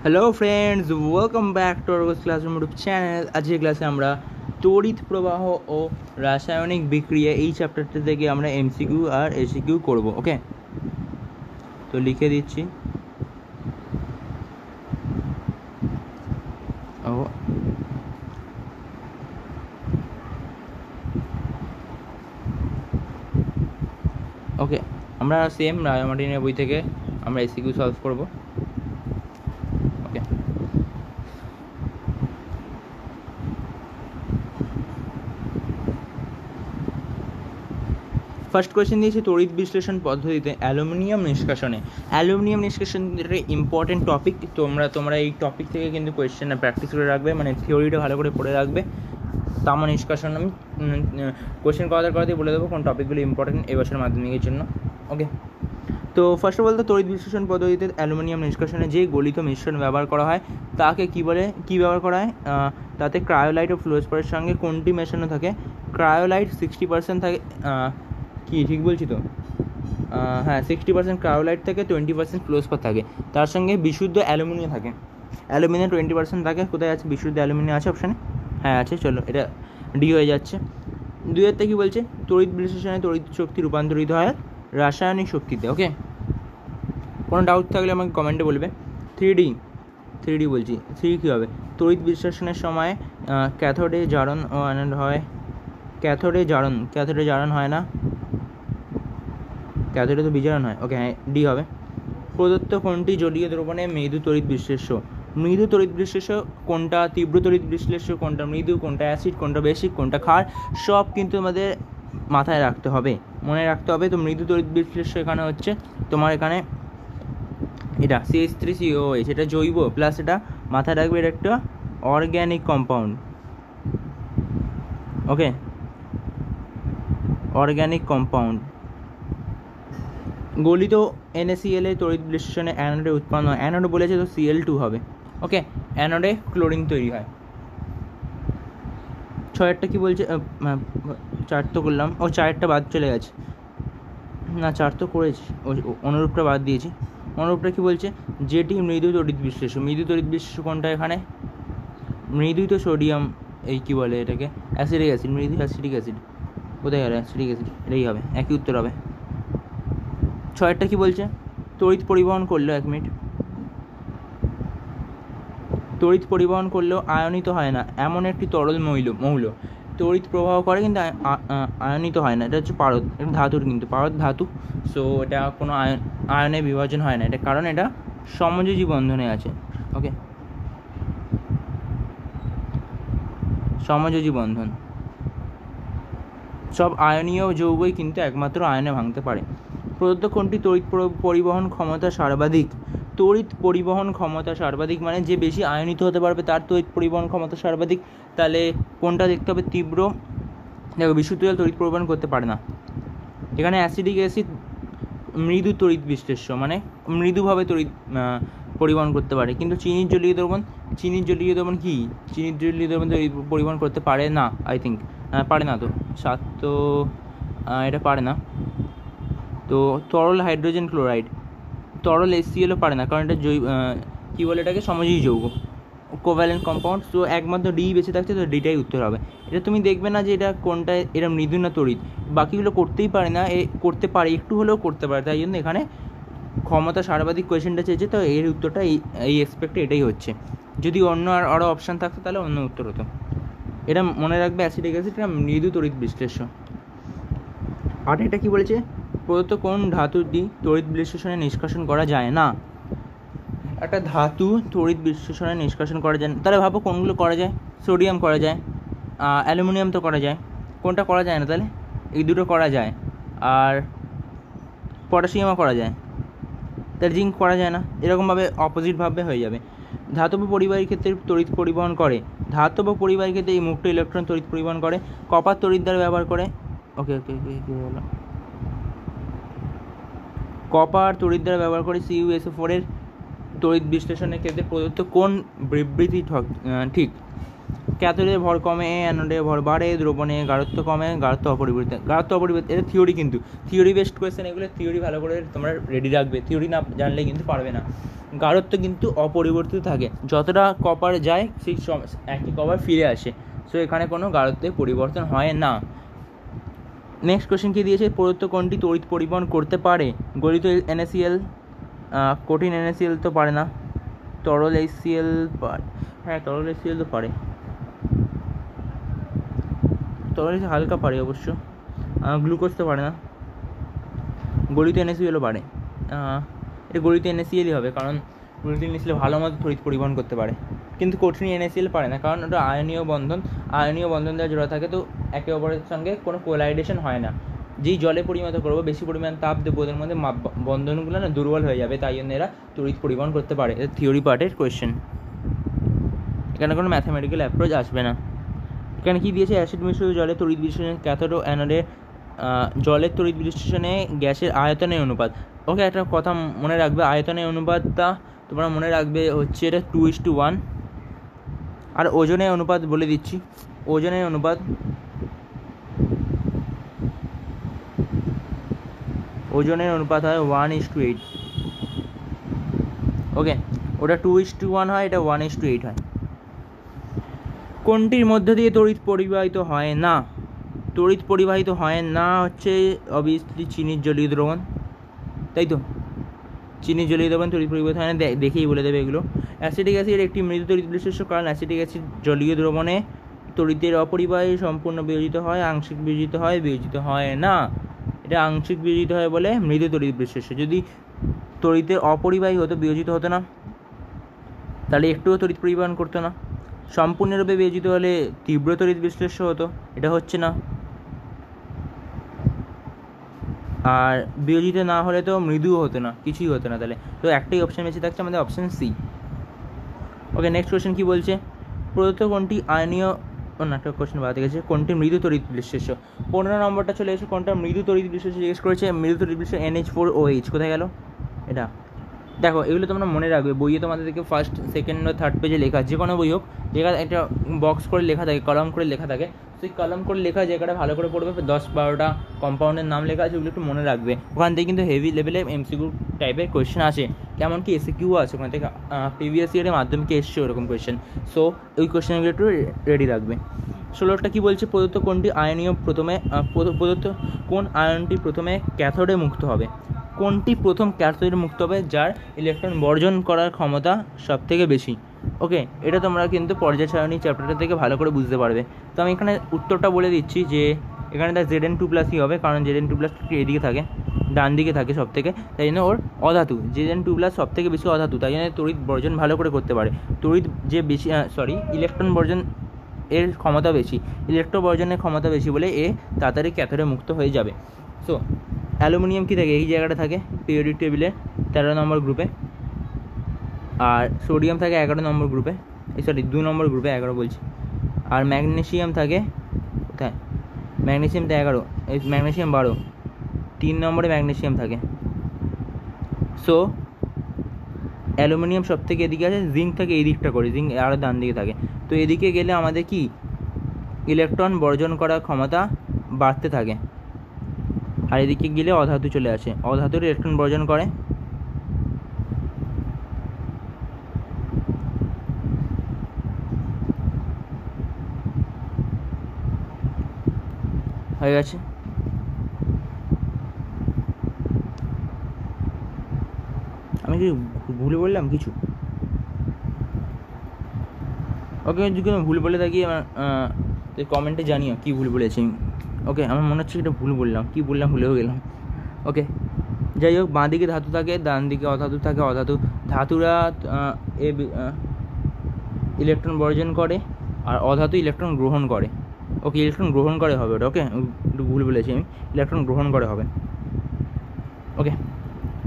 Hello friends, welcome back to our classroom YouTube channel. আজকের ক্লাসে আমরা তড়িৎ প্রবাহ ও রাসায়নিক বিক্রিয়া এই চ্যাপ্টারটা থেকে আমরা এমসিকিউ আর এসিকিউ করব। ওকে, তো লিখে দিচ্ছি। ওকে, আমরা সেম রাজামার্টিনের বই থেকে আমরা এসিকিউ সলভ করব। ওকে, ফার্স্ট কোয়েশ্চেন দিয়েছি তড়িৎ বিশ্লেষণ পদ্ধতিতে অ্যালুমিনিয়াম নিষ্কাশনের ইম্পর্টেন্ট টপিক। তোমরা এই টপিক থেকে কিন্তু কোয়েশ্চেনটা প্র্যাকটিস করে রাখবে, মানে থিওরিটা ভালো করে পড়ে রাখবে। তামা নিষ্কাশন আমি কোয়েশ্চেন করাতেই বলে দেবো কোন টপিকগুলো ইম্পর্টেন্ট এবছর মাধ্যমিকের জন্য। ওকে, তো ফার্স্ট অফ অল তো তড়িৎ বিশ্লেষণ পদ্ধতিতে অ্যালুমিনিয়াম নিষ্কাশনে যে গলিত মিশ্রণ ব্যবহার করা হয় তাকে কী ব্যবহার করা হয়? তাতে ক্রায়োলাইট ও ফ্লোরোস্পোরের সঙ্গে কোনটি মেশানো থাকে? ক্রায়োলাইট 60% থাকে। কি ঠিক বলছি তো? হ্যাঁ, 60% ক্রায়োলাইট থাকে, 20% ফ্লোরোস্পোর থাকে। তার সঙ্গে বিশুদ্ধ অ্যালুমিনিয়াম থাকে। অ্যালুমিনিয়াম 20% থাকে। কোথায় আছে বিশুদ্ধ অ্যালুমিনিয়াম? আছে অপশানে? হ্যাঁ আছে। চলো, এটা ডি হয়ে যাচ্ছে। দুইয়েরটা কী বলছে? তড়িৎ বিশ্লেষণে তড়িৎ শক্তি রূপান্তরিত হয় রাসায়নিক শক্তিতে। ওকে, কোনো ডাউট থাকলে আমাকে কমেন্টে বলবে। থ্রি ডি বলছি। থ্রি কী হবে? তড়িৎ বিশ্লেষণের সময় ক্যাথোডে জারণ ও অ্যানোড হয়। ক্যাথোডে জারণ হয় না, ক্যাথোডে তো বিজারণ হয়। ওকে, হ্যাঁ, ডি হবে। প্রদত্ত কোনটি জলীয় দ্রবণে মৃদু তড়িৎ বিশ্লেষ্য? মৃদু তড়িৎ বিশ্লেষ্য কোনটা, তীব্র তড়িৎ বিশ্লেষ্য কোনটা, মৃদু কোনটা, অ্যাসিড কোনটা, বেসিক কোনটা, ক্ষার, সব কিন্তু আমাদের মাথায় রাখতে হবে, মনে রাখতে হবে। তো মৃদু তড়িৎ বিশ্লেষ্য এখানে হচ্ছে তোমার এখানে এটা CH3COOH, এটা জৈব, প্লাস এটা মাথায় রাখবে এটা একটা অর্গ্যানিক কম্পাউন্ড। ওকে, অর্গ্যানিক কম্পাউন্ড। গলিত NaCl এ তড়িৎ বিশ্লেষণে অ্যানোডে উৎপন্ন হয়। অ্যানোড বলেছে তো Cl2 হবে। ওকে, অ্যানোডে ক্লোরিন তৈরি হয়। ছয়েরটা কী বলছে? চার তো করলাম, চারটা বাদ চলে গেছে। না, চার তো করেছি, অনুরূপটা বাদ দিয়েছি। অনুরূপটা কী বলছে? যেটি মৃদু তড়িৎ বিশ্লেষ্য। মৃদু তড়িৎ বিশ্লেষ্য কোনটা এখানে? মৃদুই তো সোডিয়াম, এই কী বলে এটাকে, অ্যাসিডিক অ্যাসিড। মৃদু অ্যাসিডিক অ্যাসিড কোথায় গেল? অ্যাসিডিক অ্যাসিড, এটাই হবে, একই উত্তর হবে। ছয়েরটা কী বলছে? তড়িৎ পরিবহন করলেও, এক মিনিট, তড়িৎ পরিবহন করলেও আয়নিত হয় না এমন একটি তরল মৌল তড়িৎ প্রবাহ করে কিন্তু আয়নিত হয় না। এটা হচ্ছে পারদ, এটা ধাতুর, কিন্তু পারদ ধাতু। সো এটা কোনো আয়নে বিভাজন হয় না, এটা কারণ এটা সমযোজী বন্ধনে আছে। ওকে, সমযোজী বন্ধন। সব আয়নীয় যৌগই কিন্তু একমাত্র আয়নে ভাঙতে পারে। প্রদত্ত কোনটি তড়িৎ পরিবহন ক্ষমতা সর্বাধিক? তড়িৎ পরিবহন ক্ষমতা সর্বাধিক মানে যে বেশি আয়নিত হতে পারবে তার তড়িৎ পরিবহন ক্ষমতা সর্বাধিক। তাহলে কোনটা দেখতে হবে? তীব্র। দেখো, বিশুদ্ধ জল তড়িৎ পরিবহন করতে পারে না। এখানে অ্যাসিডিক অ্যাসিড মৃদু তড়িৎ বিশ্লেষ্য, মানে মৃদুভাবে তড়িৎ পরিবহন করতে পারে, কিন্তু চিনির জলীয় দ্রবণ কি? চিনির জলীয় দ্রবণ তড়িৎ পরিবহন করতে পারে না, আই থিঙ্ক। পারে না তো, তো এটা পারে না। তো তরল হাইড্রোজেন ক্লোরাইড, তরল HClও পারে না, কারণ এটা কী বলে এটাকে, সমযোজী যৌগ, কোভ্যালেন্ট কম্পাউন্ড। তো একমাত্র ডি বেঁচে থাকছে, তো ডিটাই উত্তর হবে। এটা তুমি দেখবে না যে এটা কোনটা, এটা মৃদু না তড়িৎ, বাকিগুলো করতেই পারে না, করতে পারে, একটু হলেও করতে পারে। তাই জন্য এখানে ক্ষমতা সর্বাধিক কোয়েশ্চেনটা চেয়েছে, তো এর উত্তরটা এই এক্সপেক্টে এটাই হচ্ছে। যদি অন্য আরও অপশান থাকতো তাহলে অন্য উত্তর হতো। এটা মনে রাখবে, অ্যাসিডিক অ্যাসিড এটা মৃদু তড়িৎ বিশ্লেষ্য। আর এটা কী বলেছে? প্রদত্ত কোন ধাতুটি তড়িৎ বিশ্লেষণে নিষ্কাশন করা যায় না? একটা ধাতু তড়িৎ বিশ্লেষণে নিষ্কাশন করা যায় না, তাহলে ভাবো কোনগুলো করা যায়? সোডিয়াম করা যায়, অ্যালুমিনিয়াম তো করা যায়, কোনটা করা যায় না? তাহলে এই দুটো করা যায়, আর পটাশিয়ামও করা যায়, তাহলে জিঙ্ক করা যায় না। এরকমভাবে অপোজিটভাবে হয়ে যাবে। ধাতব পরিবাহীর ক্ষেত্রে তড়িৎ পরিবহন করে। ধাতব পরিবাহীর ক্ষেত্রে এই মুক্ত ইলেকট্রন তড়িৎ পরিবহন করে। কপার তড়িৎ দ্বারা ব্যবহার করে। ওকে, হলো কপার তড়িৎ দ্বারা ব্যবহার করে CuSO4 এর তড়িৎ বিশ্লেষণের ক্ষেত্রে প্রদত্ত কোন বিবৃতি ঠিক? ক্যাথোডে ভর কমে, অ্যানোডে ভর বাড়ে, দ্রবণে গাঢ়ত্ব কমে, গাঢ়ত্ব অপরিবর্তিত। এটা থিওরি, কিন্তু থিওরি বেসড কোয়েশ্চেন, এগুলো থিওরি ভালো করে তোমরা রেডি রাখবে, থিওরি না জানলে কিন্তু পারবে না। গাঢ়ত্ব কিন্তু অপরিবর্তিত থাকে, যতটা কপার যায় সেই একই কপার ফিরে আসে। সো এখানে কোনো গাঢ়ত্বের পরিবর্তন হয় না। নেক্সট কোশ্চেন কি দিয়েছে, প্রদত্ত কোনটি তড়িৎ পরিবহন করতে পারে? গলিত NaCl, কঠিন NaCl তো পারে না, তরল HCl পারে, হ্যাঁ তরল HCl তো পারে, তরল হালকা পারে অবশ্য, গ্লুকোজ তো পারে না, গলিত NaCl ও পারে, এটা গলিত NaClই হবে, কারণ গলিত NaCl ভালো মতো তড়িৎ পরিবহন করতে পারে, কিন্তু কঠিন NaCl পারে না, কারণ ওটা আয়নীয় বন্ধন দ্বারা জোড়া থাকে, তো একে অপরের সঙ্গে কোনো কোলাইডেশন হয় না। যেই জলে পরিণত করবো, বেশি পরিমাণ তাপ দেবো, ওদের মধ্যে বন্ধনগুলো না দুর্বল হয়ে যাবে, তাই জন্য এরা তড়িৎ পরিবহন করতে পারে। এটা থিওরি পার্টের কোয়েশ্চেন, এখানে কোনো ম্যাথামেটিক্যাল অ্যাপ্রোচ আসবে না। এখানে কি দিয়েছে, অ্যাসিড মিশ্রিত জলে তড়িৎ বিশ্লেষণ ক্যাথোড ও অ্যানোডে, জলের তড়িৎ বিশ্লেষণে গ্যাসের আয়তনের অনুপাত। ওকে, একটা কথা মনে রাখবে, আয়তনের অনুপাতটা তোমরা মনে রাখবে হচ্ছে এটা 2:1, আর ওজনের অনুপাত বলে দিচ্ছি, ওজনের অনুপাত হয় 1:8। ওকে, ওটা 2:1 হয়, এটা 1:8 হয়। কোনটির মধ্য দিয়ে তড়িৎ পরিবাহিত হয় না? তড়িৎ পরিবাহিত হয় না হচ্ছে অবভিয়াসলি চিনির জলীয় দ্রবণ, তাই তো, চিনির জলীয় দ্রবণ তড়িৎ পরিবাহিত হয় না, দেখেই বলে দেবে এগুলো। অ্যাসিটিক অ্যাসিড একটি মৃদু তড়িৎ বিশ্লেষ্য, কারণ অ্যাসিটিক অ্যাসিড জলীয় দ্রবণে তড়িতের অপরিবাহী সম্পূর্ণ বিয়োজিত হয়, আংশিক বিয়োজিত হয় না, এটা আংশিক বিয়োজিত হয় বলে মৃদু তড়িৎ বিশ্লেষ্য। যদি তড়িতের অপরিবাহী হতো, বিয়োজিত হতো না, তাহলে একটুও তড়িৎ পরিবহন করতো না। সম্পূর্ণরূপে বিয়োজিত হলে তীব্র তড়িৎ বিশ্লেষ্য হতো, এটা হচ্ছে না। আর বিয়োজিত না হলে তো মৃদুও হতো না, কিছুই হতো না, তাহলে তো একটাই অপশান বেঁচে থাকছে আমাদের, অপশান সি। ওকে, নেক্সট কোয়েশ্চেন কি বলছে, প্রদত্ত কোনটি আয়নীয়, একটা কোয়েশ্চেন বাদ গেছে, কোনটি মৃদু তড়িৎ বিশ্লেষ্য? 15 নম্বরটা চলে এসে কোনটা মৃদু তড়িৎ বিশ্লেষ্য জিজ্ঞেস করেছে। মৃদু তড়িৎ বিশ্লেষ্য NH4OH, কোথায় গেল এটা? দেখো, এগুলো তোমরা মনে রাখবে, বইয়ে তোমাদের থেকে ফার্স্ট, সেকেন্ড বা থার্ড পেজে লেখা, যে কোনো বই হোক, যেখানে একটা বক্স করে লেখা থাকে, কলম করে লেখা থাকে, সেই কলম করে লেখা জায়গাটা ভালো করে পড়বে, 10-12টা কম্পাউন্ডের নাম লেখা আছে, ওগুলো একটু মনে রাখবে। ওখান থেকে কিন্তু হেভি লেভেলে MCQ টাইপের কোয়েশ্চেন আসে, কেমন কি SQ আছে, ওখান থেকে প্রিভিয়াস ইয়ারের মাধ্যমিকে এসছে ওরকম কোয়েশ্চেন। সো ওই কোয়েশ্চেনগুলো একটু রেডি রাখবে। 16টা কি বলছে, প্রদত্ত কোনটি আয়নীয় প্রথমে, প্রদত্ত কোন আয়নটি প্রথমে ক্যাথোডে মুক্ত হবে? কোনটি প্রথম ক্যাথোডে মুক্ত হবে? যার ইলেকট্রন বর্জন করার ক্ষমতা সব থেকে বেশি। ওকে, এটা তোমরা কিন্তু পর্যায় সারণী চ্যাপ্টারটা থেকে ভালো করে বুঝতে পারবে। তো আমি এখানে উত্তরটা বলে দিচ্ছি যে এখানে তার Zn2+ হবে, কারণ Zn2+ এদিকে থাকে, ডান দিকে থাকে সব থেকে, তাই জন্য ওর অধাতু, Zn2+ সব থেকে বেশি অধাতু, তাই জন্য তড়িৎ বর্জন ভালো করে করতে পারে। তড়িৎ যে বেশি, ইলেকট্রন বর্জন এর ক্ষমতা বেশি, ইলেকট্রন বর্জনের ক্ষমতা বেশি বলে এ তাড়াতাড়ি ক্যাথোডে মুক্ত হয়ে যাবে। সো অ্যালুমিনিয়াম কি থাকে, এই জায়গাটা থাকে পিরিয়ডিক টেবিলে 13 নম্বর গ্রুপে, আর সোডিয়াম থাকে 11 নম্বর গ্রুপে, 2 নম্বর গ্রুপে, 11 বলছি। আর ম্যাগনেসিয়াম থাকে কোথায়, ম্যাগনেসিয়াম তো 11, এই ম্যাগনেসিয়াম 12, 3 নম্বরে ম্যাগনেসিয়াম থাকে। সো অ্যালুমিনিয়াম সব থেকে এদিকে আছে, জিঙ্ক থাকে এই দিকটা করে, জিঙ্ক আরও ডান দিকে থাকে। তো এদিকে গেলে আমাদের কি ইলেকট্রন বর্জন করার ক্ষমতা বাড়তে থাকে, আর এদিকে গেলে অধাতু চলে আসে, অধাতুর ইলেকট্রন বর্জন করে। হয়ে গেছে। আমি কি ভুলে বললাম কিছু? ওকে, যদি আমি ভুল বলে থাকি আমার কমেন্টে জানিও কি ভুল বলেছি। ওকে, আমার মনে হচ্ছে এটা ভুল বললাম, কী বললাম ভুলেও গেলাম। ওকে, যাই হোক, বাঁ দিকে ধাতু থাকে, ডান দিকে অধাতু থাকে। অধাতু ধাতুরা ইলেকট্রন বর্জন করে, আর অধাতু ইলেকট্রন গ্রহণ করে। ওকে, ইলেকট্রন গ্রহণ করে হবে ওটা, ওকে একটু ভুল বলেছি আমি, ইলেকট্রন গ্রহণ করে হবে। ওকে,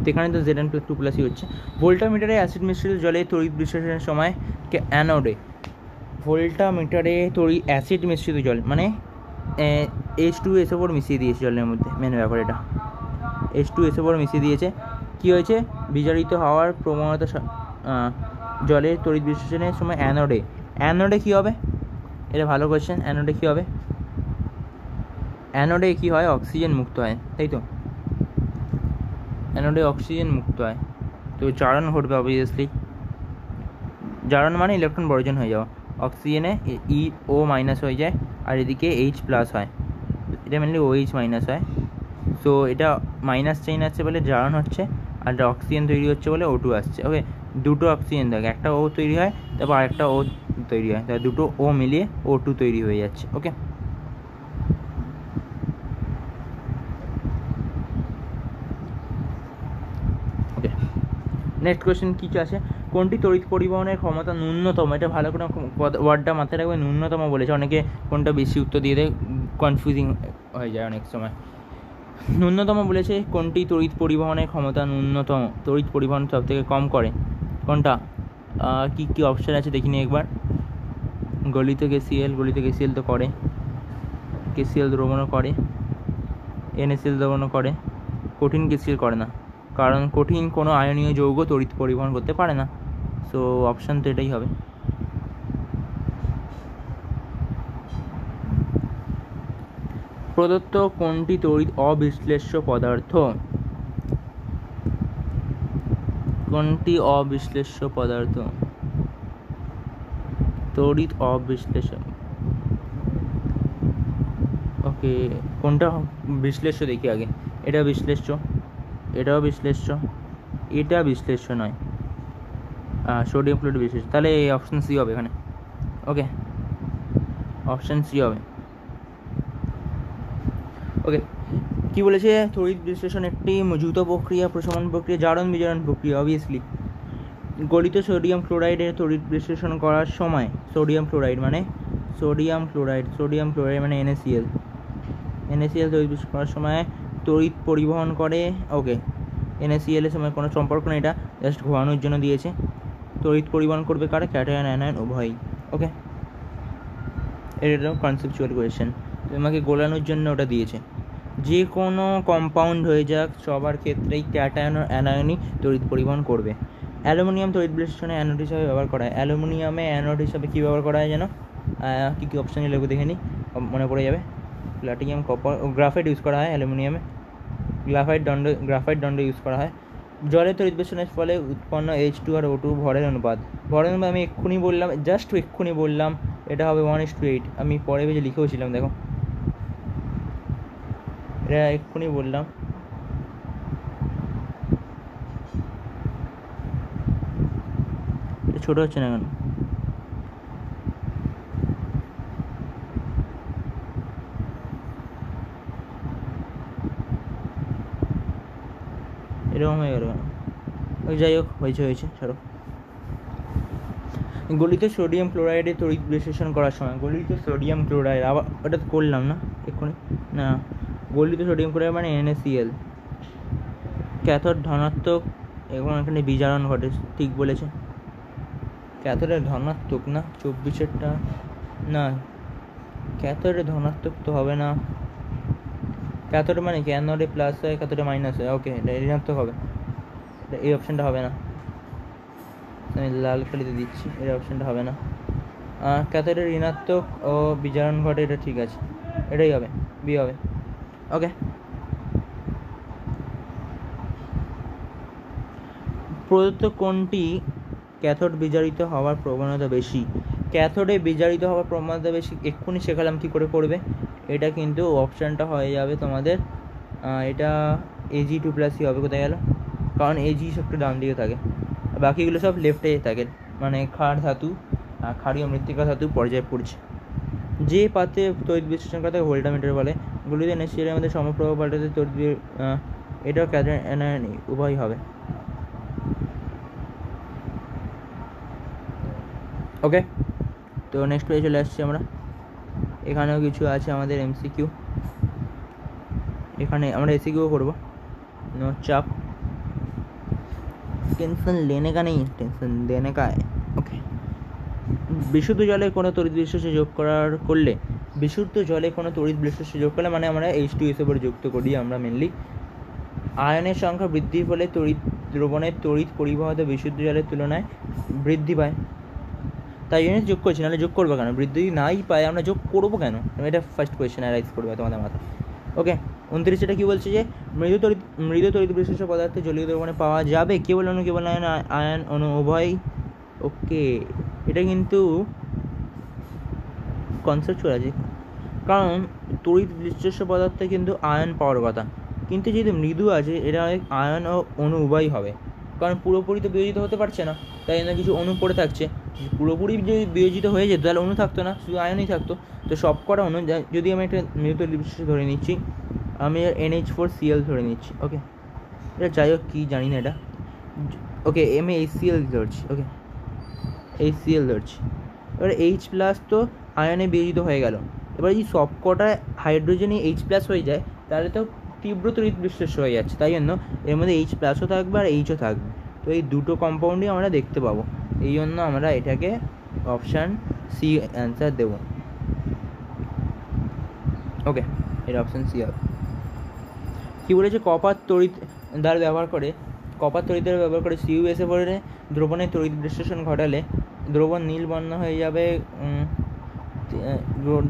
তো এখানে তো Zn2+ হচ্ছে। ভোল্টামিটারে অ্যাসিড মিশ্রিত জলে তড়িৎ বিশ্লেষণের সময় অ্যানোডে, ভোল্টামিটারে অ্যাসিড মিশ্রিত জল মানে H2SO4 মিশিয়ে দিয়েছে জলের মধ্যে, মেন ব্যাপার এটা, H2SO4 মিশিয়ে দিয়েছে। কী হয়েছে, বিজারিত হওয়ার প্রবণতা জলের তড়িৎ বিশ্লেষণের সময় অ্যানোডে কী হবে? এটা ভালো কোয়েশ্চেন। অ্যানোডে কী হবে? অ্যানোডে কী হয়, অক্সিজেন মুক্ত হয়, তাই তো, অ্যানোডে অক্সিজেন মুক্ত হয়। তো তো জারণ ঘটবে অবভিয়াসলি। জারণ মানে ইলেকট্রন বর্জন হয়ে যাওয়া, অক্সিজেনে ও মাইনাস হয়ে যায় আর এদিকে এইচ প্লাস হয়, এটা মেনলি OH মাইনাস হয়। সো এটা মাইনাস চেইন আছে বলে জারণ হচ্ছে, আর অক্সিজেন তৈরি হচ্ছে বলে O2 আসছে। ওকে, দুটো অক্সিজেন থাকে, একটা O তৈরি হয় তারপর আরেকটা O তৈরি হয়, তাই দুটো O মিলিয়ে O2 তৈরি হয়ে যাচ্ছে। ওকে, ওকে নেক্সট কোয়েশ্চেন কিছু আছে, কোনটি তড়িৎ পরিবহনের ক্ষমতা ন্যূনতম? এটা ভালো করে ওয়ার্ডটা মাথায় রাখবে, ন্যূনতম বলেছে, অনেকে কোনটা বেশি উত্তর দিয়ে দেয়, কনফিউজিং হয়ে যায় অনেক সময়। ন্যূনতম বলেছে কোনটি তড়িৎ পরিবহনের ক্ষমতা ন্যূনতম, তড়িৎ পরিবহন সব থেকে কম করে কোনটা? কি কি অপশান আছে দেখিনি একবার। গলিত কেসিএল, গলিত কেসিএল তো করে, কেসিএল দ্রবণও করে, NaCl দ্রবণও করে, কঠিন কেসিএল করে না, কারণ কঠিন কোনো আয়নীয় যৌগ তড়িৎ পরিবহন করতে পারে না। সো অপশান তো এটাই হবে। প্রদত্ত কোনটি তড়িৎ অবিশ্লেষ্য পদার্থ? কোনটি অবিশ্লেষ্য পদার্থ? তড়িৎ অবিশ্লেষ্য, ওকে কোনটা বিশ্লেষ্য দেখি আগে। এটা বিশ্লেষ্য, এটাও বিশ্লেষ্য, এটা বিশ্লেষ্য নয়, সোডিয়াম ক্লোরাইড বিশ্লেষ্য, তাহলে এই অপশান সি হবে এখানে। ওকে, অপশান সি হবে। ওকে, কি বলেছে? তড়িৎ বিশ্লেষণ একটি যৌথ প্রক্রিয়া, প্রশমন প্রক্রিয়া, জারণ বিজারণ প্রক্রিয়া। অবভিয়াসলি গলিত সোডিয়াম ক্লোরাইডের তড়িৎ বিশ্লেষণ করার সময়, সোডিয়াম ক্লোরাইড মানে NaCl, তড়িৎ বিশ্লেষণ করার সময় তড়িৎ পরিবহন করে। ওকে, NaCl এর সময় কোনো সম্পর্ক নেই, এটা জাস্ট ঘোরানোর জন্য দিয়েছে। তড়িৎ পরিবহন করবে কারা? ক্যাটায়ন অ্যানায়ন উভয়ই। ওকে, এটা কনসেপচুয়াল কোয়েশ্চেন, তোমাকে গোলানোর জন্য ওটা দিয়েছে। যে কোনো কম্পাউন্ড হয়ে যাক, সবার ক্ষেত্রেই ক্যাটায়ন ও অ্যানায়নই তড়িৎ পরিবহন করবে। অ্যালুমিনিয়াম তড়িৎ বিশ্লেষণে অ্যানোড হিসাবে ব্যবহার করা হয়। অ্যালুমিনিয়ামে অ্যানোড হিসাবে কী ব্যবহার করা হয় যেন? কী কী অপশানে লেগে দেখে নিই, মনে পড়ে যাবে। প্লাটিনাম, কপার, গ্রাফাইট ইউজ করা হয় অ্যালুমিনিয়ামে, গ্রাফাইট দণ্ড ইউজ করা হয়। জলের তড়িৎ বিশ্লেষণের ফলে উৎপন্ন H2 আর O2 ভরের অনুপাত, আমি এক্ষুনি বললাম, জাস্ট এক্ষুনি বললাম, এটা হবে 1:8। আমি পরে পেজে লিখেওছিলাম, দেখো এটা এক্ষুনি বললাম। ছোট হচ্ছে না কেন? এরকম হয়ে গেল, ওই যাই হোক, হয়েছে ছাড়ো। গলিত সোডিয়াম ক্লোরাইডের তড়িৎ বিশ্লেষণ করার সময়, গলিত সোডিয়াম ক্লোরাইড, আবার ওটা তো করলাম না এক্ষুনি, না, গলিত সোডিয়াম ক্লোরাইড মানে NaCl, ক্যাথোড ধনাত্মক এবং এখানে বিজারণ ঘটে, ঠিক বলেছে। ক্যাথোডের ধনাত্মক না, 24-এরটা না, ক্যাথোডের ধনাত্মক তো হবে না, ক্যাথোড মানে কি অ্যানোডে প্লাস হয়, ক্যাথোডে মাইনাস হয়। ওকে, এটা ঋণাত্মক হবে, এই অপশানটা হবে না, আমি লাল কালিতে দিচ্ছি, এই অপশানটা হবে না। ক্যাথোডের ঋণাত্মক ও বিজারণ ঘটে, এটা ঠিক আছে, এটাই হবে, বি হবে। ওকে, প্রদত্ত কোনটি ক্যাথোড বিজারিত হওয়ার প্রবণতা বেশি? ক্যাথোডে বিজারিত হওয়ার প্রবণতা বেশি, এক্ষুনি শেখালাম কী করে করবে। এটা কিন্তু অপশানটা হয়ে যাবে তোমাদের, এটা Ag2+C হবে। কোথায় গেল? কারণ Ag একটু ডান দিকে থাকে, বাকিগুলো সব লেফটে থাকে, মানে ক্ষার ধাতু, ক্ষারীয় মৃত্তিকা ধাতু পর্যায়ে পড়ছে। যে পাত্রে তড়িৎ বিশ্লেষণ করা থাকে ভোল্টামিটার বলে। গুলিতে NaCl এর মধ্যে সমপ্রবাহ পাল্টাতে তড়িৎ, এটাও ক্যাথোড অ্যানায়ন উভয়ই হবে। ওকে, তো নেক্সট পেজে চলে আসছি আমরা। এখানেও কিছু আছে আমাদের MCQ, এখানে আমরা ACQও করবো, নো চাপ, টেনশন लेने का नहीं, টেনশন देने का है। ওকে, বিশুদ্ধ জলে কোনো তড়িৎ বিশ্লেষ্য যোগ করলে, বিশুদ্ধ জলে কোনো তড়িৎ বিশ্লেষ্য যোগ করলে মানে আমরা H2SO যুক্ত করি আমরা মেনলি, আয়নের সংখ্যা বৃদ্ধির ফলে দ্রবণের তড়িৎ পরিবাহিত বিশুদ্ধ জলের তুলনায় বৃদ্ধি পায়, তাই জন্য যোগ করছি, নাহলে যোগ করবো কেন? বৃদ্ধি নাই পায়, আমরা যোগ করবো কেন? এটা ফার্স্ট কোয়েশ্চেন অ্যারাইজ করবে তোমাদের মাথায়। ওকে, 29 এটা কি বলছে যে মৃদু তড়িৎ বিশিষ্ট পদার্থে জলীয় দ্রবণে পাওয়া যাবে কেবল অণু কেবল আয়ন অণু উভয়। ওকে, এটা কিন্তু কনসেপ্ট আছে, কারণ তড়িৎ বিশিষ্ট পদার্থে কিন্তু আয়ন পাওয়ার কথা, কিন্তু যেহেতু মৃদু আছে এটা আয়ন ও অণু উভয়ই হবে, কারণ পুরোপুরি তো বিয়োজিত হতে পারছে না, তাই জন্য কিছু অণু পড়ে থাকছে। পুরোপুরি যদি বিয়োজিত হয়ে যেত তাহলে অণু থাকতো না, শুধু আয়নই থাকতো। তো সব কটা অণু, যদি আমি একটা মৃদু তড়িৎ বিশিষ্ট ধরে নিচ্ছি, আমি NH4Cl ধরে নিচ্ছি। ওকে, এটা যাই হোক কী জানি না এটা। ওকে, আমি HCl ধরছি। ওকে, HCl ধরছি। এবার H+ তো আয়নে বিয়োজিত হয়ে গেল। এবার যদি সব কটা হাইড্রোজেনই H+ হয়ে যায় তাহলে তো তীব্র তড়িৎ বিশ্লেষ্য হয়ে যাচ্ছে, তাই জন্য এর মধ্যে H+ও থাকবে আর Hও থাকবে। তো এই দুটো কম্পাউন্ডই আমরা দেখতে পাবো, এই জন্য আমরা এটাকে অপশান সি অ্যান্সার দেব। ওকে, এটা অপশান সি হবে। কী বলেছে, কপার তড়িৎ দ্বার ব্যবহার করে CuSO4 দ্রবণে তড়িৎ বিশ্লেষণ ঘটালে দ্রবণ নীল বর্ণ হয়ে যাবে।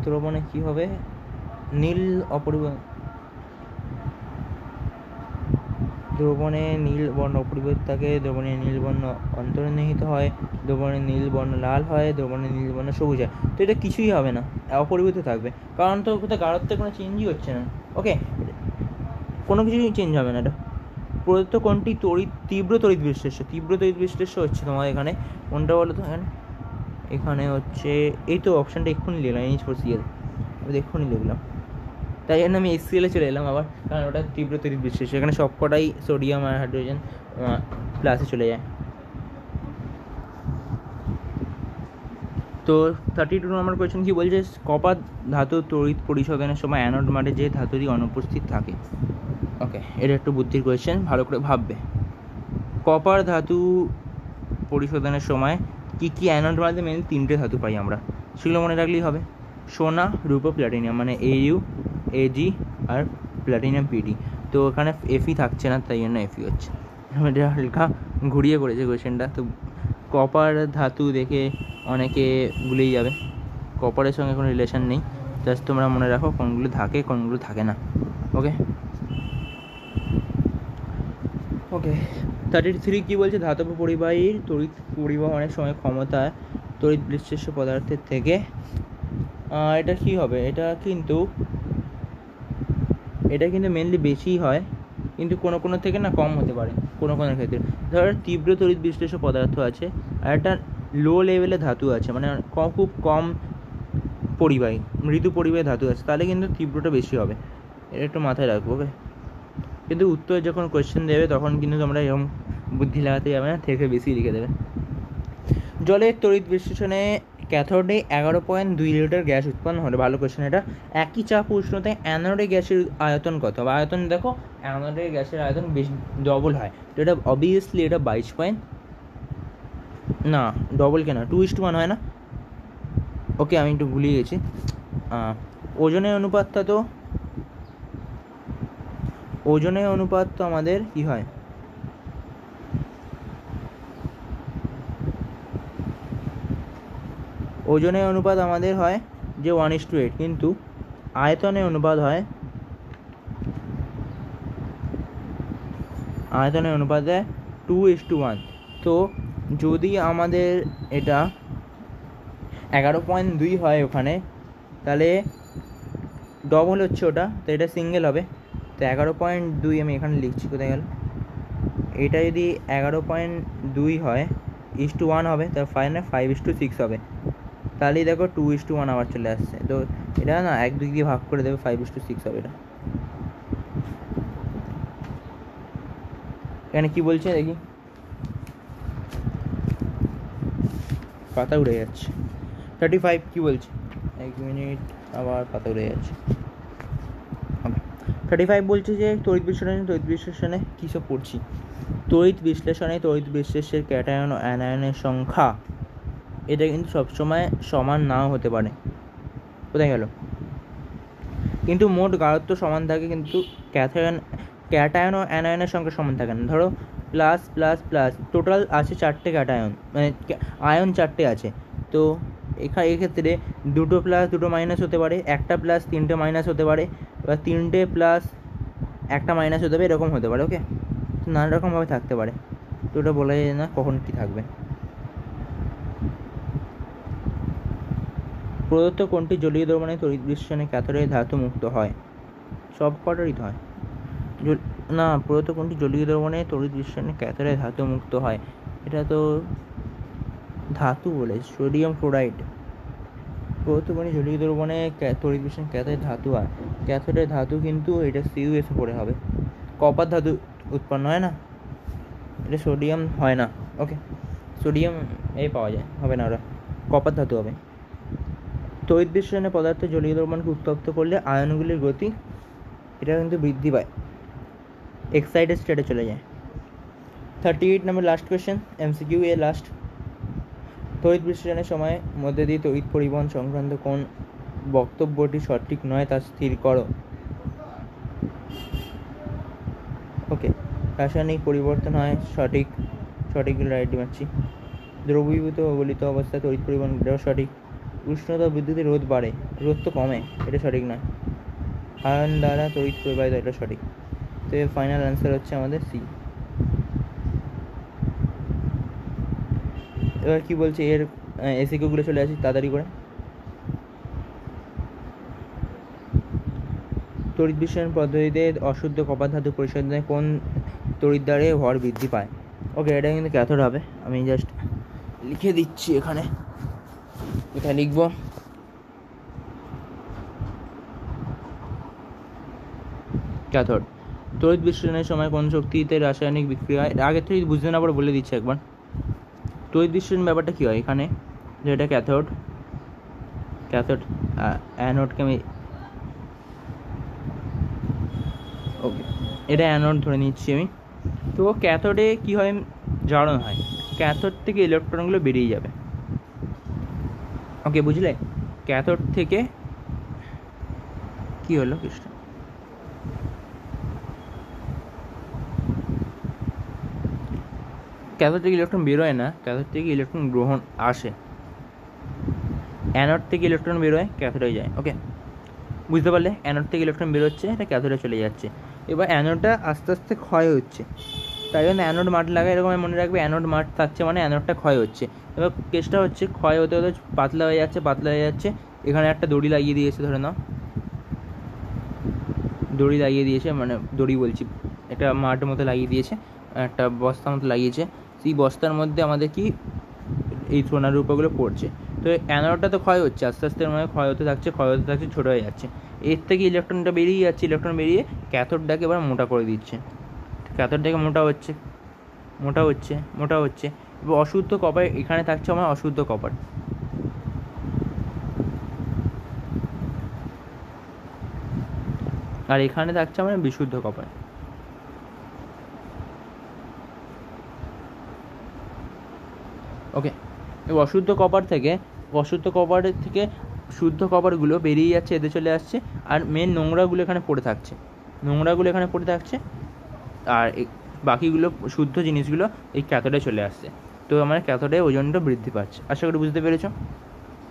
দ্রবণে কি হবে, নীল দ্রবণে নীল বর্ণ অপরিবর্তিত থাকে, দ্রবণে নীল বর্ণ অন্তর্নিহিত হয়, দ্রবণে নীল বর্ণ লাল হয়, দ্রবণে নীল বর্ণ সবুজ হয়। তো এটা কিছুই হবে না, অপরিবর্তিত থাকবে, কারণ তো কোথাও গাঢ়ত্বে কোনো চেঞ্জই হচ্ছে না। ওকে, কোনো কিছুই চেঞ্জ হবে না। এটা প্রদত্ত কোনটি তীব্র তড়িৎ বিশ্লেষ্য হচ্ছে তোমার এখানে, কোনটা বলো তো? এখানে হচ্ছে এই তো অপশানটা এক্ষুনি লিখলাম, NH4Cl, এক্ষুনি লিখলাম, তাই জন্য আমি HCl চলে এলাম আবার, কারণ ওটা তীব্র তড়িৎ বিশ্লেষ্য, এখানে সব কটাই সোডিয়াম আর হাইড্রোজেন প্লাসে চলে যায়। তো 32 নম্বর কোয়েশ্চেন কি বলছে, কপার ধাতু তড়িৎ পরিশোধনের সময় অ্যানোড মাঠে যে ধাতুটি অনুপস্থিত থাকে। ওকে, এটা একটু বুদ্ধির কোয়েশ্চেন, ভালো করে ভাববে। কপার ধাতু পরিশোধনের সময় কি কি অ্যানোড মাঠে মেন 3টে ধাতু পাই আমরা, সেগুলো মনে রাখলেই হবে। সোনা, রূপো, প্ল্যাটিনাম, মানে AU, AG আর প্ল্যাটিনাম PD। তো এখানে Fe থাকছে না, তাই জন্য Fe হচ্ছে। এটা হালকা ঘুরিয়ে করেছে কোয়েশ্চেনটা। তো কপার ধাতু দেখে অনেকে ভুলেই যাবে, কপারের সঙ্গে কোনো রিলেশন নেই, জাস্ট তোমরা মনে রাখো কোনগুলো থাকে কোনগুলো থাকে না। ওকে, 33 কী বলছে, ধাতব পরিবাহীর তড়িৎ পরিবহনের সময় ক্ষমতা তড়িৎ বিশ্লেষ্য পদার্থের থেকে। এটা কি হবে, এটা কিন্তু মেনলি বেশিই হয়, কিন্তু কোনো থেকে না কম হতে পারে কোনো ক্ষেত্রে। ধর তীব্র তড়িৎ বিশ্লেষ্য পদার্থ আছে আর একটা লো লেভেলে ধাতু আছে, মানে খুব কম পরিবাহী মৃদু পরিবাহী ধাতু আছে, তাহলে কিন্তু তীব্রটা বেশি হবে, এটা একটু মাথায় রাখবো। ওকে, কিন্তু উত্তর যখন কোয়েশ্চেন দেবে তখন কিন্তু তোমরা এরকম বুদ্ধি লাগাতে যাবে না, থেকে বেশি লিখে দেবে। জলের তড়িৎ বিশ্লেষণে ক্যাথোডে 11.2 লিটার গ্যাস উৎপন্ন হলো। ভালো কোয়েশ্চেন এটা। একই চাপ উষ্ণতায় অ্যানোডে গ্যাসের আয়তন কত? বা আয়তন দেখো, অ্যানোডে গ্যাসের আয়তন বেশি ডবল হয়, তো এটা অবভিয়াসলি এটা 22 পয়েন্ট, না ডবল কেন 2:1 হয় না? ওকে, আমি একটু ভুলিয়ে গেছি। ওজনের অনুপাতটা তো আমাদের কি হয়, ওজনের অনুপাত আমাদের হয় যে 1:8, কিন্তু আয়তনের অনুপাত হয় 2:1। তো যদি আমাদের এটা 11.2 হয় ওখানে, তাহলে ডবল হচ্ছে ওটা, তো এটা সিঙ্গেল হবে। তো 11.2 আমি এখানে লিখছি, কোথায় গেল, এটা যদি 11.2 হয় 1:1 হবে, তার 5:6 হবে, তাহলেই দেখো 2:1 আবার চলে আসছে। তো এটা না 1-2 দিয়ে ভাগ করে দেবে, 5:6 হবে এটা। এখানে কি বলছে দেখি, পাতা উড়ে যাচ্ছে। 35 কি বলছে, 1 মিনিট, আবার পাতা উড়ে যাচ্ছে। 35 বলছে যে তড়িৎ বিশ্লেষণে কী সব পড়ছি, তড়িৎ বিশ্লেষের ক্যাটায়ন ও অ্যানায়নের সংখ্যা এটা কিন্তু সবসময় সমান নাও হতে পারে। কোথায় গেল, কিন্তু মোট গাঢ়ত্ব সমান থাকে, কিন্তু ক্যাটায়ন ও অ্যানায়নের সংখ্যা সমান থাকে না। ধরো প্লাস প্লাস প্লাস, টোটাল আছে 4টে ক্যাটায়ন, মানে আয়ন 4টে আছে, তো এক্ষেত্রে 2 প্লাস 2 মাইনাস হতে পারে, 1 প্লাস 3 মাইনাস হতে পারে, এবার 3 প্লাস একটা মাইনাস হতে পারে, এরকম হতে পারে। ওকে, নানা রকমভাবে থাকতে পারে, তো ওটা বলা যায় না কখন কী থাকবে। প্রদত্ত কোনটি জলীয় দ্রবণে তড়িৎ বিশ্লেষণে ক্যাথোডে ধাতু মুক্ত হয়? সব কটারই হয় না। প্রদত্ত কোনটি জলীয় দ্রবণে তড়িৎ বিশ্লেষণে ক্যাথোডে ধাতু মুক্ত হয়? এটা তো ধাতু বলে, সোডিয়াম ক্লোরাইড। প্রদত্ত কোনটি জলীয় দ্রবণে তড়িৎ বিশ্লেষণে ক্যাথোডে ধাতু হয়? ক্যাথোডে ধাতু কিন্তু এটা CuSO পড়ে হবে। কপার ধাতু উৎপন্ন হয় না, এটা সোডিয়াম হয় না। ওকে, সোডিয়াম এই পাওয়া যায়, হবে না, ওরা কপার ধাতু হবে। তড়িৎ বিশ্লেষণে পদার্থ জলীয় দ্রবণকে উত্তপ্ত করলে আয়নগুলির গতি এটা কিন্তু বৃদ্ধি পায়, এক্সাইটেড স্টেটে চলে যায়। 38 নম্বর লাস্ট কোয়েশ্চেন, MCQ এ লাস্ট। তড়িৎ বিশ্লেষণের সময় মধ্যে দিয়ে তড়িৎ পরিবহন সংক্রান্ত কোন বক্তব্যটি সঠিক নয় তা স্থির করো। ওকে, রাসায়নিক পরিবর্তন হয়, সঠিক, সঠিকগুলো রাইট মারছি। দ্রবীভূত ও গলিত অবস্থায় তড়িৎ পরিবহন, এটাও সঠিক। উষ্ণতা বিদ্যুতে রোধ বাড়ে, রোধ তো কমে, এটা সঠিক নয়। আয়ন দ্বারা তড়িৎ প্রবাহিত, এটা সঠিক। তো এর ফাইনাল অ্যান্সার হচ্ছে আমাদের সি। এবার কি বলছে এর এসিকিউগুলো চলে আসি তাড়াতাড়ি করে। তড়িৎ বিশ্লেষণ পদ্ধতিতে অশুদ্ধ কপার ধাতু পরিশোধনে কোন তড়িৎ দ্বারে ভর বৃদ্ধি পায়? ওকে, এটা কিন্তু ক্যাথোড হবে, আমি জাস্ট লিখে দিচ্ছি এখানে, কোথায় লিখবো। ক্যাথোড। তড়িৎ বিশ্লেষণের সময় কোন শক্তিতে রাসায়নিক বিক্রিয়া হয়? আগের থেকে বুঝতে না পারে বলে দিচ্ছি একবার। তড়িৎ বিশ্লেষণ ব্যাপারটা কী হয় এখানে, যে এটা ক্যাথোড, ক্যাথোড অ্যানোডকে আমি, ওকে এটা অ্যানোড ধরে নিচ্ছি আমি। তো ক্যাথোডে কী হয়, জারণ হয়, ক্যাথোড থেকে ইলেকট্রনগুলো বেরিয়ে যাবে। ওকে, বুঝলে? ক্যাথোড থেকে কি হলো কৃষ্ণ, ক্যাথোড থেকে ইলেকট্রন বেরোয় না, ক্যাথোড থেকে ইলেকট্রন গ্রহণ আসে। অ্যানোড থেকে ইলেকট্রন বেরোয়, ক্যাথোডে যায়। ওকে, বুঝতে পারলে? অ্যানোড থেকে ইলেকট্রন বেরোচ্ছে, এটা ক্যাথোডে চলে যাচ্ছে। এবার অ্যানোডটা আস্তে আস্তে ক্ষয় হচ্ছে, তাই জন্য অ্যানোড মাঠ লাগায়, এরকম মনে রাখবে, অ্যানোড মাঠ থাকছে মানে অ্যানোডটা ক্ষয় হচ্ছে। এবার কেসটা হচ্ছে ক্ষয় হতে হতে পাতলা হয়ে যাচ্ছে, পাতলা হয়ে যাচ্ছে। এখানে একটা দড়ি লাগিয়ে দিয়েছে, ধরে নাও দড়ি লাগিয়ে দিয়েছে, মানে দড়ি বলছি, একটা মাঠ মতো লাগিয়ে দিয়েছে, একটা বস্তার মতো লাগিয়েছে। সেই বস্তার মধ্যে আমাদের কি এই সোনার রূপাগুলো পড়ছে। তো অ্যানোডটা তো ক্ষয় হচ্ছে, আস্তে আস্তে মানে ক্ষয় হতে থাকছে, ক্ষয় হতে থাকছে, ছোটো হয়ে যাচ্ছে। এর থেকে ইলেকট্রনটা বেরিয়ে যাচ্ছে, ইলেকট্রন বেরিয়ে ক্যাথোডটাকে এবার মোটা করে দিচ্ছে, ক্যাথোডটাকে মোটা হচ্ছে, মোটা হচ্ছে, মোটা হচ্ছে। এবার অশুদ্ধ কপার এখানে থাকছে আমার, অশুদ্ধ কপার, আর এখানে থাকছে আমার বিশুদ্ধ কপার। ওকে, এবার অশুদ্ধ কপারের থেকে শুদ্ধ কপারগুলো বেরিয়ে যাচ্ছে, এতে চলে আসছে, আর মেন নোংরাগুলো এখানে পড়ে থাকছে, নোংরাগুলো এখানে পড়ে থাকছে, আর বাকিগুলো শুদ্ধ জিনিসগুলো এই ক্যাথোডে চলে আসছে। তো আমার ক্যাথোডে ওজনটা বৃদ্ধি পাচ্ছে। আশা করি বুঝতে পেরেছো।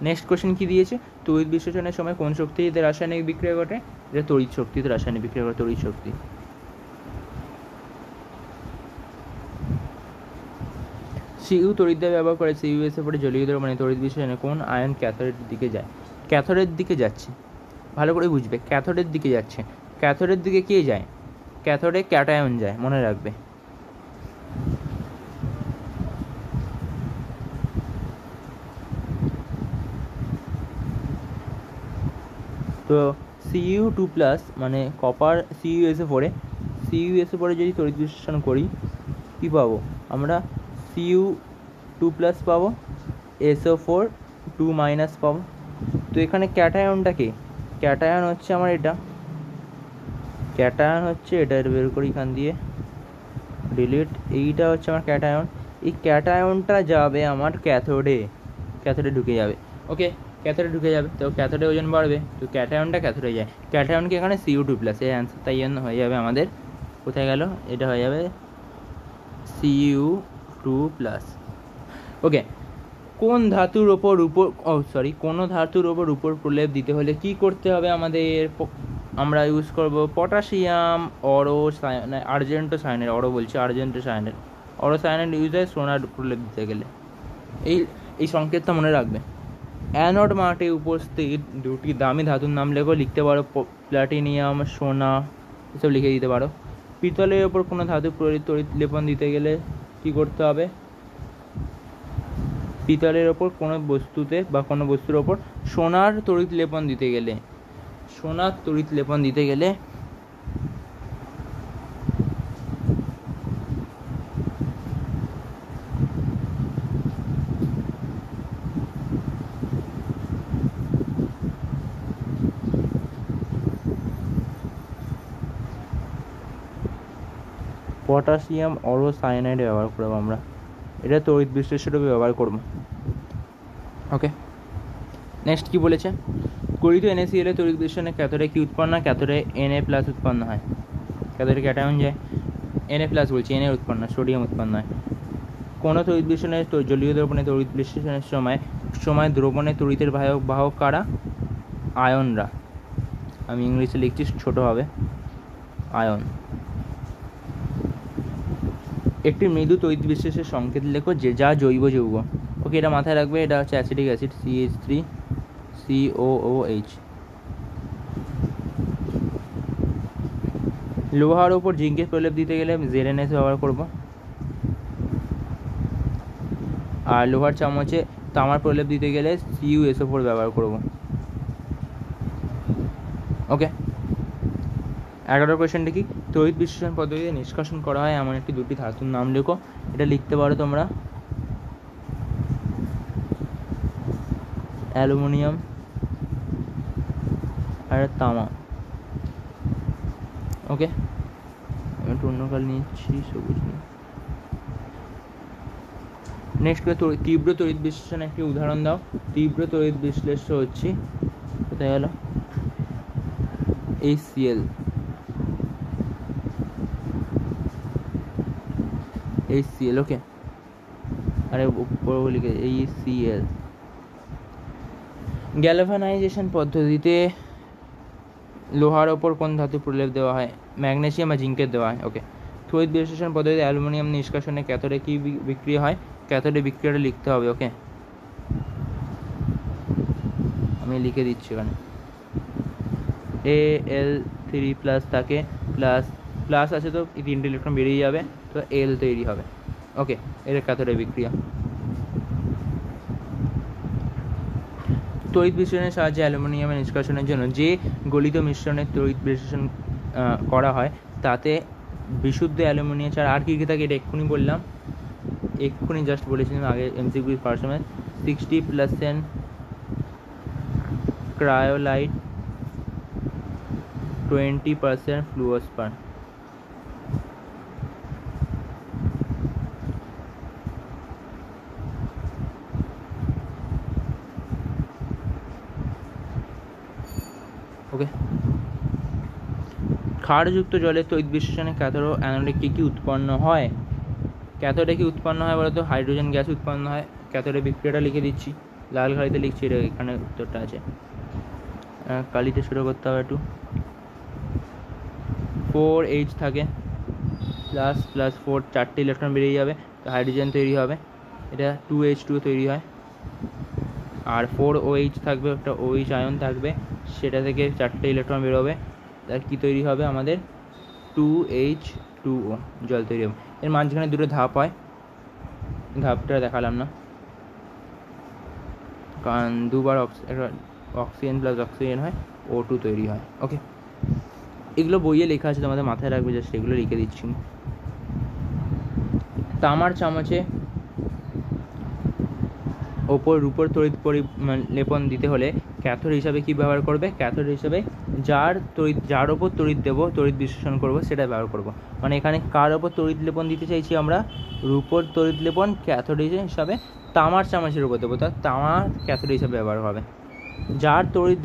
নেক্সট কোয়েশ্চেন কী দিয়েছে, তড়িৎ বিশ্লেষণের সময় কোন শক্তিতে রাসায়নিক বিক্রিয়া ঘটে? এটা তড়িৎ শক্তিতে রাসায়নিক বিক্রিয়া ঘটে, তড়িৎ শক্তি। সিইউ তড়িৎ দ্বার ব্যবহার করে CuSO পরে জলীয় দ্রবণে তড়িৎ বিশ্লেষণে কোন আয়ন ক্যাথোডের দিকে যায়? ক্যাথোডের দিকে যাচ্ছে, ভালো করে বুঝবে, ক্যাথোডের দিকে যাচ্ছে। ক্যাথোডের দিকে কে যায়? ক্যাথোডে ক্যাটায়ন যায়, মনে রাখবে। তো Cu2+ মানে কপার CuSO পরে যদি তড়িৎ বিশ্লেষণ করি কী পাবো আমরা? Cu2+ পাবো, SO4 2- পাবো। তো এখানে ক্যাটায়নটা কে? ক্যাটায়ন হচ্ছে আমার এটা, ক্যাটায়ন হচ্ছে এটা, বের করি এখান দিয়ে, ডিলিট, এইটা হচ্ছে আমার ক্যাটায়ন। এই ক্যাটায়নটা যাবে আমার ক্যাথোডে, ক্যাথোডে ঢুকে যাবে। ওকে, ক্যাথোডে ঢুকে যাবে, তো ক্যাথোডে ওজন বাড়বে, তো ক্যাটায়নটা ক্যাথোডে যায়। ক্যাটায়নকে এখানে Cu2+, এই অ্যান্সার, তাই জন্য হয়ে যাবে আমাদের, কোথায় গেল, এটা হয়ে যাবে Cu2+। ওকে, কোন ধাতুর ওপর কোনো ধাতুর ওপর প্রলেপ দিতে হলে কি করতে হবে আমাদের? আমরা ইউজ করব পটাশিয়াম অরো আর্জেন্টো সায়ানাইড, অরো বলছি আর্জেন্টো সায়ানাইড, অরো সায়ানাইড ইউজ হয় সোনার প্রলেপ দিতে গেলে। এই এই সংকেতটা মনে রাখবে। অ্যানোড মাঠে উপস্থিত দুটি দামি ধাতুর নাম লেখো, লিখতে পারো প্ল্যাটিনিয়াম, সোনা, এসব লিখে দিতে পারো। পিতলের ওপর কোনো ধাতু তড়িৎ লেপন দিতে গেলে কি করতে হবে? পিতলের ওপর কোনো বস্তুতে বা কোনো বস্তুর ওপর সোনার তড়িৎ লেপন দিতে গেলে, সোনার তড়িৎ লেপন দিতে গেলে পটাশিয়াম অরো সায়ানাইড ব্যবহার করবো আমরা, এটা তড়িৎ বিশ্লেষণে ব্যবহার করবো। ওকে, নেক্সট কি বলেছে? গলিত NaCl এর তড়িৎ বিশ্লেষণে ক্যাথোডে কি উৎপন্ন হয়? ক্যাথোডে Na+ উৎপন্ন হয়। ক্যাথোডে ক্যাটায়ন যায়, Na+ বলছি, Na উৎপন্ন, সোডিয়াম উৎপন্ন হয়। কোনো তড়িৎ বিশ্লেষণের জলীয় দ্রবণে তড়িৎ বিশ্লেষণের সময় দ্রবণে তড়িতের বাহক কারা? আয়নরা। আমি ইংলিশে লিখছি, ছোট হবে, আয়ন। একটি মৃদু তড়িৎ বিশ্লেষণের সংকেত লেখো যা জৈব যৌগ। ওকে, এটা মাথায় রাখবে, এটা হচ্ছে অ্যাসিটিক অ্যাসিড CH3COOH। লোহার ওপর জিঙ্কের প্রলেপ দিতে গেলে ZnS ব্যবহার করব। আর লোহার চামচে তামার প্রলেপ দিতে গেলে CuSO4 ব্যবহার করব। ওকে, 11 কোয়েশ্চেনটা কি? তড়িৎ বিশ্লেষণ পদ্ধতিতে নিষ্কাশন করা হয় এমন একটি দুটি ধাতুর নাম লেখো। এটা লিখতে পারো তোমরা, অ্যালুমিনিয়াম আর তামা। ওকে, আমি একটু অন্য কাল নিচ্ছি, সবুজ নিয়ে। নেক্সট তীব্র তড়িৎ বিশ্লেষণ একটি উদাহরণ দাও। তীব্র তড়িৎ বিশ্লেষ্য হচ্ছে, কোথায় গেল? HCl। ওকে, আরে উপর লিখে HCl। গ্যালভানাইজেশন পদ্ধতিতে লোহার ওপর কোন ধাতু প্রলেপ দেওয়া হয়? ম্যাগনেসিয়াম বা জিঙ্কের দেওয়া হয়। ওকে, তড়িৎ বিশ্লেষণ পদ্ধতিতে অ্যালুমিনিয়াম নিষ্কাশনে ক্যাথোডে কি বিক্রিয়া হয়? ক্যাথোডে বিক্রিয়াটা লিখতে হবে। ওকে, আমি লিখে দিচ্ছি এখানে, Al3+ থাকে, প্লাস আছে তো এই 3টে ইলেকট্রন বেরিয়ে যাবে, তো L তৈরি হবে। ওকে, এটা ক্যাথোডে বিক্রিয়া। তড়িৎ বিশ্লেষণের সাহায্যে অ্যালুমিনিয়ামের নিষ্কাশনের জন্য যে গলিত মিশ্রণের তড়িৎ বিশ্লেষণ করা হয় তাতে বিশুদ্ধ অ্যালুমিনিয়াম ছাড়া আর কী কী থাকে? এটা এক্ষুনি জাস্ট বলেছিলাম আগে MCQ পাওয়ার সময়। 60% ক্রায়োলাইট, 20% ফ্লুওস্পার। ওকে, ক্ষারযুক্ত জলের তড়িৎ বিশ্লেষণে ক্যাথোড ও অ্যানোডে কী উৎপন্ন হয়? ক্যাথোডে কি উৎপন্ন হয় বলতো? হাইড্রোজেন গ্যাস উৎপন্ন হয়। ক্যাথোডে বিক্রিয়াটা লিখে দিচ্ছি, লাল কালিতে লিখছি, এটা এখানে উত্তরটা আছে, কালিতে শুরু করতে হবে একটু। 4H থাকে, ++4, 4টে ইলেকট্রন বেরিয়ে যাবে, তো হাইড্রোজেন তৈরি হবে, এটা 2H2 তৈরি হয়। আর 4OH থাকবে, একটা OH আয়ন থাকবে, সেটা থেকে 4টে ইলেকট্রন বেরোবে, তার কী তৈরি হবে? আমাদের 2H2O, জল তৈরি হবে। এর মাঝখানে দুটো ধাপ হয়, ধাপটা দেখালাম না কারণ দুবার অক্সিজেন প্লাস অক্সিজেন হয়, O2 তৈরি হয়। ওকে, এগুলো বইয়ে লেখা আছে, তোমাদের মাথায় রাখবে, জাস্ট এগুলো লিখে দিচ্ছি। তামার চামচে ওপর রূপোর তড়িৎ লেপন দিতে হলে ক্যাথোড হিসাবে কি ব্যবহার করবে? ক্যাথোড হিসাবে যার ওপর তড়িৎ দেবো, তড়িৎ বিশ্লেষণ করবো, সেটা ব্যবহার করব। মানে এখানে কার ওপর তড়িৎ লেপন দিতে চাইছি আমরা? রূপোর তড়িৎ লেপন ক্যাথোড হিসাবে তামার চামচের উপর দেবো, তার তামা ক্যাথোড হিসাবে ব্যবহার হবে।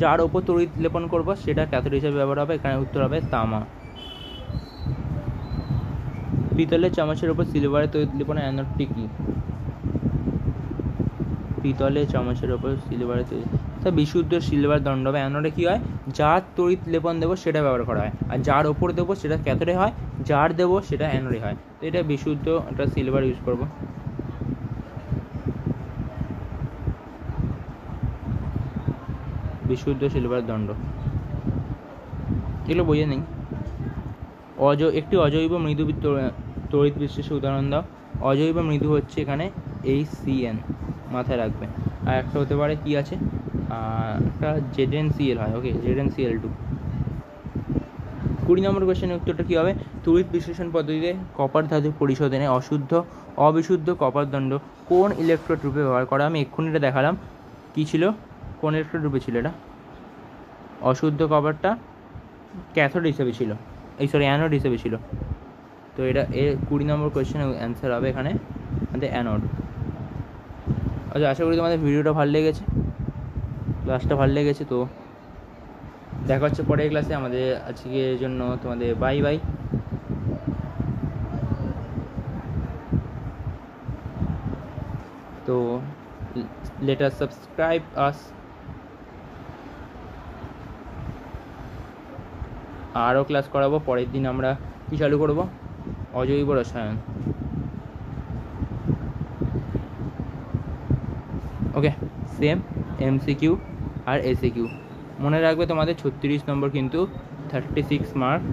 যার ওপর তড়িৎ লেপন করবো সেটা ক্যাথোড হিসাবে ব্যবহার হবে, এখানে উত্তর হবে তামা। পিতলের চামচের ওপর সিলভারের তড়িৎ লেপনের অ্যানোডটি কি? পিতলের চামচের ওপর সিলভারের তৈরি, তা বিশুদ্ধ সিলভার দণ্ড বা অ্যানোডে কী হয়, যার তড়িৎ লেপন দেবো সেটা ব্যবহার করা হয়, আর যার ওপর দেবো সেটা ক্যাথোডে হয়, যার দেবো সেটা অ্যানোডে হয়। তো এটা বিশুদ্ধ, একটা সিলভার ইউজ করবো। বিশুদ্ধ সিলভার দণ্ড, এগুলো বোঝে নেই। একটি অজৈব মৃদু তড়িৎ বিশ্লেষের উদাহরণ দাও। অজৈব মৃদু হচ্ছে এখানে HCN, মাথায় রাখবে। আর একটা হতে পারে কি আছে, একটা ZnCl হয়, ওকে, ZnCl2। 20 নম্বর কোয়েশ্চেনের উত্তরটা কী হবে, তড়িৎ বিশ্লেষণ পদ্ধতিতে কপার ধাতু পরিশোধনে অবিশুদ্ধ কপার দণ্ড কোন ইলেকট্রোড রূপে ব্যবহার করা? আমি এক্ষুনি এটা দেখালাম, কী ছিল, কোন ইলেকট্রোড রূপে ছিল এটা, অশুদ্ধ কপারটা ক্যাথোড হিসেবে ছিল, অ্যানোড হিসেবে ছিল। তো এটা 20 নম্বর কোয়েশ্চেনের অ্যান্সার হবে এখানে আমাদের অ্যানোড। আচ্ছা, আশা করি তোমাদের ভিডিওটা ভালো লেগেছে, ক্লাসটা ভালো লেগেছে। তো দেখা হচ্ছে পরের ক্লাসে। আমাদের আজকের জন্য তোমাদের বাই বাই। তো লেট আস সাবস্ক্রাইব আস। আরও ক্লাস করাবো পরের দিন। আমরা কি চালু করব, অজৈব রসায়ন। ওকে, সেম MCQ আর SAQ মনে রাখবে। তোমাদের 36 নম্বর কিন্তু 36 মার্ক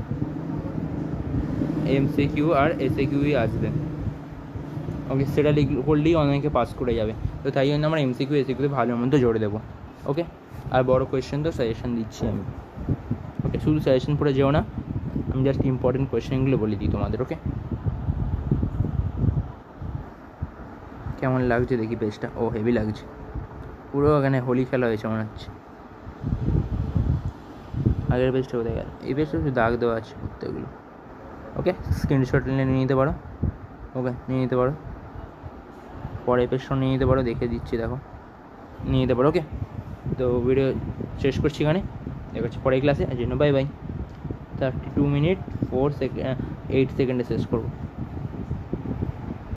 MCQ আর SAQই আসবে। ওকে, সেটা করলেই অনেকে পাস করে যাবে। তো তাই জন্য আমরা MCQ SAQতে ভালো মতো জোরে দেবো। ওকে, আর বড় কোয়েশ্চেন তো সাজেশন দিচ্ছি আমি। ওকে, শুধু সাজেশন পড়ে যেও না, আমি জাস্ট ইম্পর্টেন্ট কোয়েশ্চেনগুলো বলে দিই তোমাদের। ওকে, কেমন লাগছে দেখি পেজটা? ও, হেভি লাগছে, পুরো এখানে হোলি খেলা হয়েছে মনে হচ্ছে। আগের পেজটা কোথায় গেল? এই পেজটা একটু দাগ দেওয়া আছে প্রত্যেকগুলো। ওকে, স্ক্রিনশট নিয়ে নিতে পারো। ওকে, নিয়ে নিতে পারো, পরে পেজটা নিয়ে নিতে পারো, দেখে দিচ্ছি, দেখো, নিয়ে নিতে পারো। ওকে, তো ভিডিও শেষ করছি এখানে, দেখা হচ্ছে পরের ক্লাসে। আর জন্য বাই বাই। 32 মিনিট 8 সেকেন্ডে শেষ করবো।